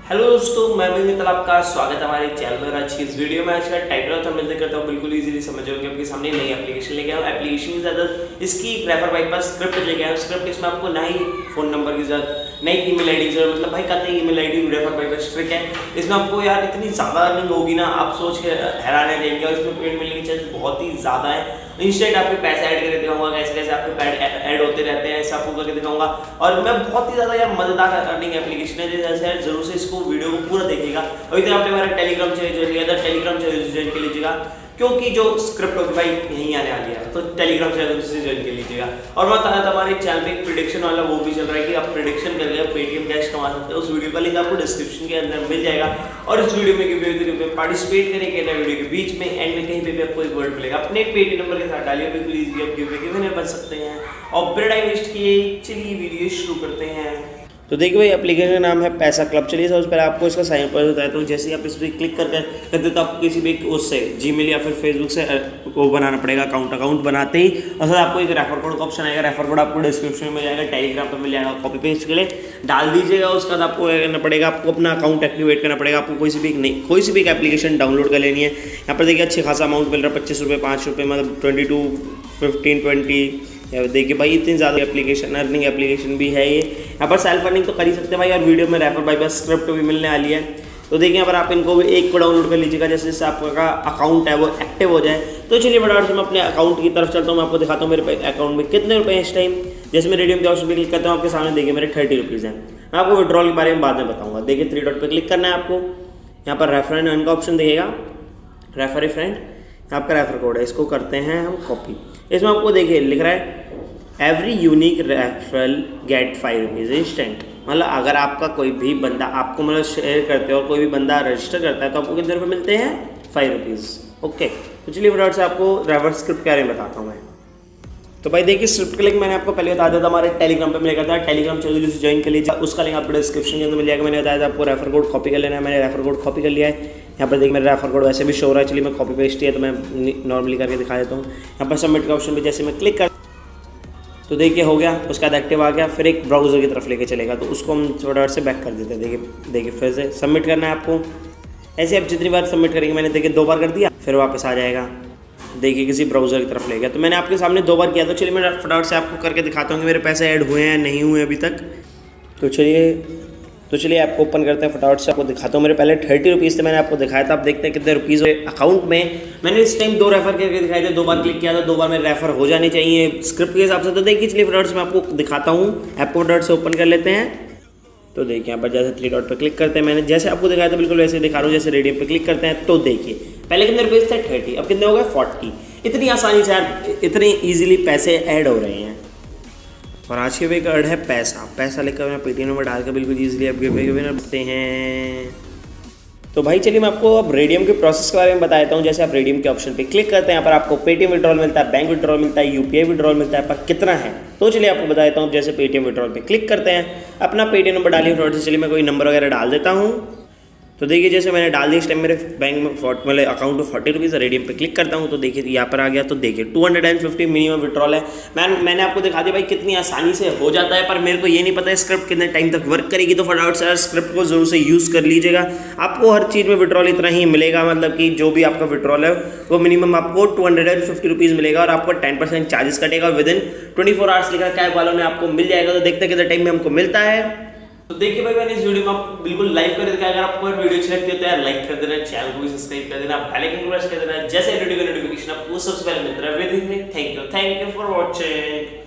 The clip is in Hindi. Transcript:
हेलो दोस्तों, मैं मित्र आपका स्वागत है हमारे चैनल में। आज की इस वीडियो में आज का टाइटल और थंबनेल करता हूँ बिल्कुल इजीली समझ जाओगे। आपके सामने नई एप्लीकेशन लेके आया हूँ। एप्लीकेशन की ज़्यादा इसकी रेफर बाईपास स्क्रिप्ट लेके आया हूँ। स्क्रिप्ट इसमें आपको ना ही फोन नंबर की जरूरत, नई ईमेल आईडी जरूरत, मतलब भाई कहते हैं email ID refer bypass trick है। इसमें आपको यार इतनी ज़्यादा अर्निंग होगी ना, आप सोच के हैरान है जाएंगे। और इसमें पेमेंट मिलने के चांस बहुत ही ज़्यादा है। इंस्टेंट आपके पैसे ऐड करके दिखाऊंगा, कैसे कैसे आपके ऐड होते रहते हैं, ऐसे आपको करके दिखाऊंगा। और मैं बहुत ही ज़्यादा यार मजेदार अर्निंग एप्लीकेशन है, जैसे जरूर से इसको वीडियो को पूरा देखिएगा। अभी तक आपने हमारा टेलीग्राम चैनल ज्वाइन किया था, टेलीग्राम चैनल ज्वाइन कर लीजिएगा, क्योंकि जो स्क्रिप्ट होगी भाई यहीं आने वाली है, तो टेलीग्राम चैनल से ज्वाइन कर लीजिएगा। और मैं बताया था हमारे चैनल पे प्रिडिक्शन वाला वो भी चल रहा है कि आप प्रिडिक्शन करके पेटीएम कैश कमा सकते हो। उस वीडियो का लिंक आपको डिस्क्रिप्शन के अंदर मिल जाएगा। और इस वीडियो में पार्टिसिपेट करने के लिए वीडियो के बीच में एंड में कहीं पे भी आपको एक वर्ड मिलेगा, अपने पेटीएम नंबर के साथ डालिए, बिल्कुल ईजी आप गिव बन सकते हैं। और बिना टाइम वेस्ट किए चलिए वीडियो शुरू करते हैं। तो देखिए भाई, एप्लीकेशन का नाम है पैसा क्लब। चलिए सबसे पहले आपको इसका साइन अप बताया। तो जैसे ही आप इस पर क्लिक करते तो आपको किसी भी उससे जीमेल या फिर फेसबुक से वो बनाना पड़ेगा अकाउंट बनाते ही। और सर आपको एक रेफर कोड का ऑप्शन आएगा। रेफर कोड आपको डिस्क्रिप्शन में मिल जाएगा, टेलीग्राम पर मिल जाएगा। कॉपी पेस्ट के लिए डाल दीजिएगा। उसके बाद आपको करना पड़ेगा, आपको अपना अकाउंट एक्टिवेट करना पड़ेगा। आपको कोई सी भी एक एप्लीकेशन डाउनलोड कर लेनी है। यहाँ पर देखिए अच्छे खासा अमाउंट मिल रहा है, 25 रुपये, 5 रुपये, मतलब 22, 15, 20। देखिए भाई इतनी ज़्यादा एप्लीकेशन अर्निंग एप्लीकेशन भी है ये। यहाँ पर सेल्फ अर्निंग तो कर ही सकते हैं भाई। और वीडियो में रेफर बाईपास स्क्रिप्ट भी मिलने वाली है। तो देखिए यहाँ पर आप इनको एक को डाउनलोड कर लीजिएगा, जैसे जैसे आपका अकाउंट है वो एक्टिव हो जाए। तो चलिए बड़ा मैं अपने अकाउंट की तरफ चलता हूँ। मैं आपको दिखाता हूँ मेरे अकाउंट में कितने रुपए हैं इस टाइम। जैसे मैं रेडियम के ऑप्शन पर क्लिक करता हूँ, आपके सामने देखिए मेरे 30 रुपीज़ हैं। मैं आपको विड्रॉल के बारे में बाद में बताऊँगा। देखिए 3 डॉट पर क्लिक करना है आपको। यहाँ पर रेफर एंड अर्न का ऑप्शन दिखेगा, रेफर ए फ्रेंड। आपका रेफर कोड है, इसको करते हैं हम कॉपी। इसमें आपको देखिए लिख रहा है every unique referral get 5 rupees instant. मतलब अगर आपका कोई भी बंदा आपको मतलब शेयर करते हो और कोई भी बंदा रजिस्टर करता है तो आपको कितने रुपये मिलते हैं? 5 रुपीज़। ओके, तो चलिए फटाफट से आपको रेफर स्क्रिप्ट के बारे में बताता हूँ मैं। तो भाई देखिए स्क्रिप्ट का लिंक मैंने आपको पहले बता दिया था, हमारे टेलीग्राम पे मिलेगा था। टेलीग्राम चैनल से ज्वाइन कर लीजिए, उसका लिंक आपको डिस्क्रिप्शन के अंदर मिल जाएगा। मैंने बताया था आपको रेफर कोड कॉपी कर लेना है। मैंने रेफर कोड कॉपी कर लिया है। यहाँ पर देखिए मेरा रेफर कोड वैसे भी शो हो रहा है। चलिए मैं कॉपी पेस्ट किया तो मैं नॉर्मली करके दिखा देता हूँ। यहाँ पर सबमिट का ऑप्शन पर जैसे मैं क्लिक कर तो देखिए हो गया, उसका बाद एक्टिव आ गया। फिर एक ब्राउज़र की तरफ लेके चलेगा, तो उसको हम थोड़ा से बैक कर देते हैं। देखिए फिर से सबमिट करना है आपको। ऐसे आप जितनी बार सबमिट करेंगे, मैंने देखिए 2 बार कर दिया, फिर वापस आ जाएगा। देखिए किसी ब्राउज़र की तरफ ले गया। तो मैंने आपके सामने 2 बार किया। तो चलिए मैं फटाफट से आपको करके दिखाता हूँ कि मेरे पैसे ऐड हुए हैं नहीं हुए अभी तक। तो चलिए आपको ओपन करते हैं, फटाफट से आपको दिखाता हूँ। मेरे पहले 30 रुपीज़ थे, मैंने आपको दिखाया था। आप देखते हैं कितने रुपीज़ अकाउंट में। मैंने इस टाइम 2 रेफर करके दिखाए थे, 2 बार क्लिक किया था, 2 बार मेरे रेफर हो जाने चाहिए स्क्रिप्ट के हिसाब से। तो देखिए चलिए फटाफट से मैं आपको दिखाता हूँ। ऐप को फटाफट से ओपन कर लेते हैं। तो देखिए यहाँ पर जैसे 3 डॉट पर क्लिक करते हैं, मैंने जैसे आपको दिखाया था बिल्कुल वैसे दिखा रहा हूँ। जैसे रेडियम पर क्लिक करते हैं तो देखिए पहले कितने रुपीज़ थे? 30, अब कितने हो गए? 40। इतनी आसानी से यार इतनी ईजिली पैसे ऐड हो रहे हैं। और आज के वे का ऐड है पैसा लेकर मैं पेटीएम नंबर डाल कर बिल्कुल ईजिली आप विनर बनते हैं। तो भाई चलिए मैं आपको अब रेडियम के प्रोसेस के बारे में बता देता हूँ। जैसे आप रेडियम के ऑप्शन पे क्लिक करते हैं, यहाँ पर आपको पेटीएम विड्रॉल मिलता है, बैंक विड्रॉल मिलता है, यूपीआई विड्रॉल मिलता है। पर कितना है तो चलिए आपको बता देता हूँ। जैसे पेटीएम विड्रॉल पे क्लिक करते हैं, अपना पेटीएम नंबर डालिए थोड़ा सा। चलिए मैं कोई नंबर वगैरह डाल देता हूँ। तो देखिए जैसे मैंने डाल दिया, इस टाइम मेरे बैंक में मतलब अकाउंट में 40 रुपीज़ है। रेडियम पे क्लिक करता हूँ तो देखिए यहाँ पर आ गया। तो देखिए 250 मिनिमम विड्रॉल है। मैंने आपको दिखा दिया भाई कितनी आसानी से हो जाता है। पर मेरे को ये नहीं पता है स्क्रिप्ट कितने टाइम तक वर्क करेगी। तो फटाफट से स्क्रिप्ट को जरूर से यूज़ कर लीजिएगा। आपको हर चीज़ में विड्रॉल इतना ही मिलेगा, मतलब कि जो भी आपका विड्रॉल है वो मिनिमम आपको 250 रुपीज़ मिलेगा। और आपको 10% चार्जेस कटेगा। विदिन 24 आवर्स लिखा कैब वालों ने आपको मिल जाएगा। तो देखते हैं कितने टाइम में हमको मिलता है। तो देखिए भाई मैंने इस वीडियो में आपको बिल्कुल लाइव कर दिया। अगर आपको वीडियो अच्छी लगती है तो यार लाइक कर देना, चैनल को भी सब्सक्राइब कर देना, बेल आइकन को प्रेस कर देना, जैसे वीडियो का नोटिफिकेशन आपको सबसे पहले मिलता है। Thank you for watching.